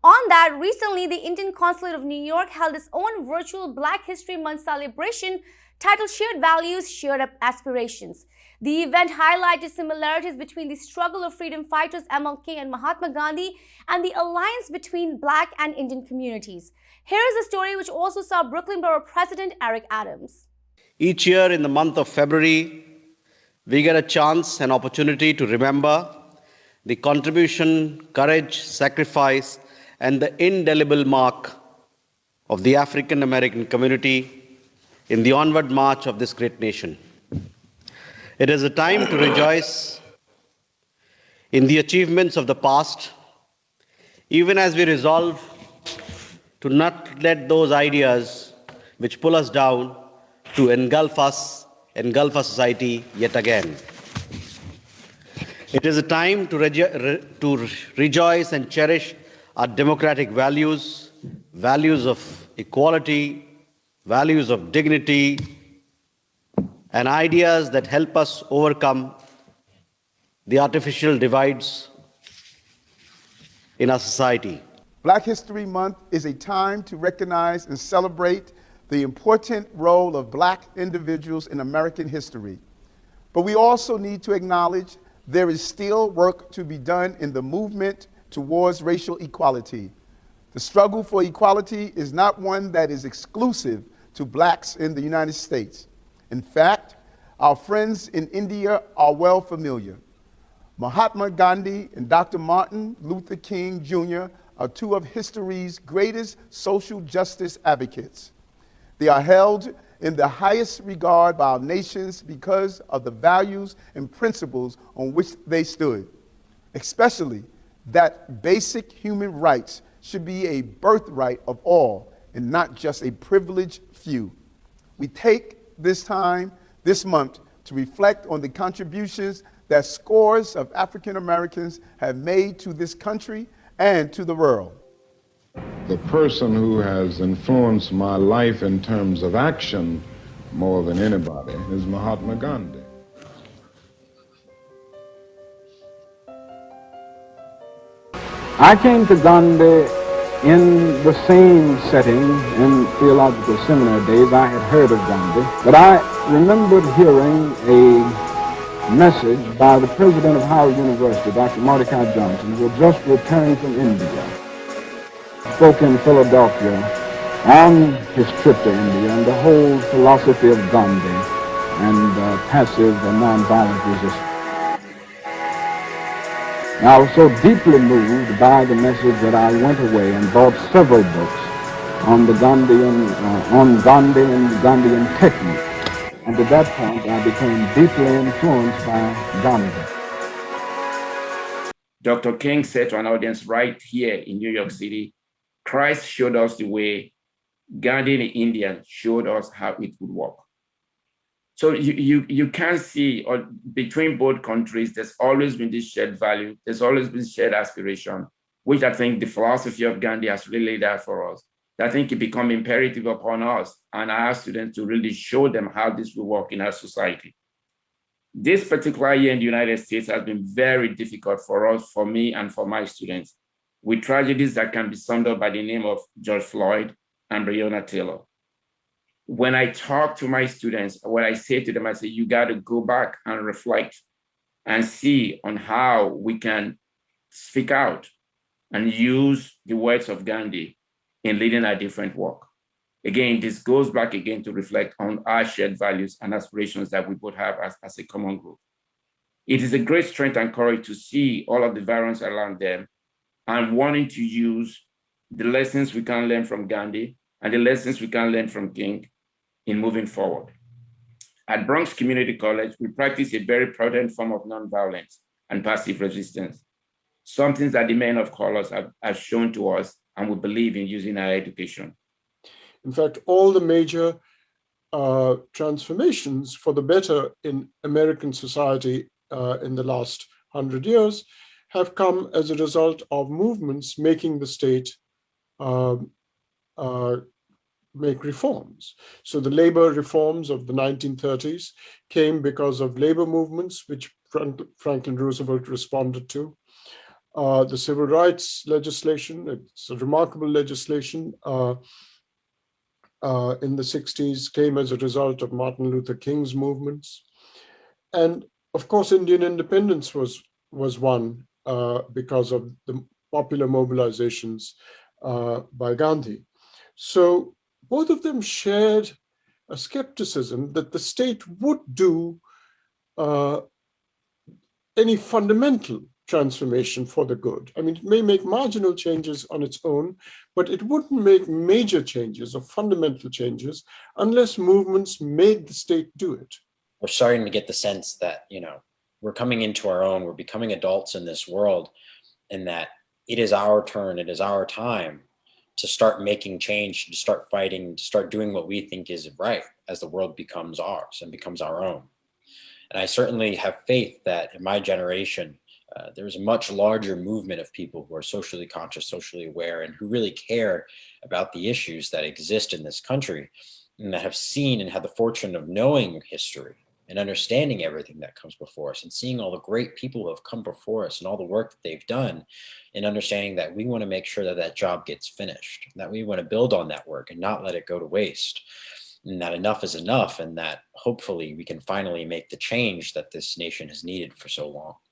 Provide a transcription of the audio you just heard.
On that, recently the Indian Consulate of New York held its own virtual Black History Month celebration titled Shared Values, Shared Aspirations. The event highlighted similarities between the struggle of freedom fighters MLK and Mahatma Gandhi and the alliance between Black and Indian communities. Here is a story which also saw Brooklyn Borough President Eric Adams. Each year in the month of February, we get a chance, an opportunity to remember the contribution, courage, sacrifice, and the indelible mark of the African American community in the onward march of this great nation. It is a time to rejoice in the achievements of the past, even as we resolve to not let those ideas which pull us down to engulf our society yet again. It is a time to rejoice and cherish our democratic values, values of equality, values of dignity, and ideas that help us overcome the artificial divides in our society. Black History Month is a time to recognize and celebrate the important role of Black individuals in American history. But we also need to acknowledge there is still work to be done in the movement towards racial equality. The struggle for equality is not one that is exclusive to Blacks in the United States. In fact, our friends in India are well familiar. Mahatma Gandhi and Dr. Martin Luther King Jr. are two of history's greatest social justice advocates. They are held in the highest regard by our nations because of the values and principles on which they stood, especially that basic human rights should be a birthright of all and not just a privileged few. We take this time, this month, to reflect on the contributions that scores of African Americans have made to this country and to the world. The person who has influenced my life in terms of action more than anybody is Mahatma Gandhi. I came to Gandhi in the same setting in theological seminary days. I had heard of Gandhi, but I remembered hearing a message by the president of Howard University, Dr. Mordecai Johnson, who had just returned from India. Spoke in Philadelphia on his trip to India and the whole philosophy of Gandhi and passive and nonviolent resistance. And I was so deeply moved by the message that I went away and bought several books on the Gandhian, on Gandhi and Gandhian technique. And at that point, I became deeply influenced by Gandhi. Dr. King said to an audience right here in New York City, Christ showed us the way, Gandhi the Indian showed us how it would work. So you can see, or between both countries, there's always been this shared value, there's always been shared aspiration, which I think the philosophy of Gandhi has really laid out for us. I think it becomes imperative upon us and our students to really show them how this will work in our society. This particular year in the United States has been very difficult for us, for me, and for my students, with tragedies that can be summed up by the name of George Floyd and Breonna Taylor. When I talk to my students, what I say to them, I say, you got to go back and reflect and see on how we can speak out and use the words of Gandhi in leading our different work. Again, this goes back again to reflect on our shared values and aspirations that we both have as a common group. It is a great strength and courage to see all of the variants around them and wanting to use the lessons we can learn from Gandhi and the lessons we can learn from King in moving forward. At Bronx Community College, we practice a very prudent form of nonviolence and passive resistance, something that the men of colors have shown to us and we believe in using our education. In fact, all the major transformations for the better in American society in the last 100 years have come as a result of movements making the state make reforms. So the labor reforms of the 1930s came because of labor movements, which Franklin Roosevelt responded to. the civil rights legislation. It's a remarkable legislation in the 60s, came as a result of Martin Luther King's movements. And of course, Indian independence was won because of the popular mobilizations by Gandhi. So both of them shared a skepticism that the state would do any fundamental transformation for the good. I mean, it may make marginal changes on its own, but it wouldn't make major changes or fundamental changes unless movements made the state do it. We're starting to get the sense that, we're coming into our own, we're becoming adults in this world, and that it is our turn, it is our time to start making change, to start fighting, to start doing what we think is right as the world becomes ours and becomes our own. And I certainly have faith that in my generation, there's a much larger movement of people who are socially conscious, socially aware, and who really care about the issues that exist in this country, and that have seen and had the fortune of knowing history and understanding everything that comes before us, and seeing all the great people who have come before us and all the work that they've done, and understanding that we want to make sure that that job gets finished, that we want to build on that work and not let it go to waste, and that enough is enough, and that hopefully we can finally make the change that this nation has needed for so long.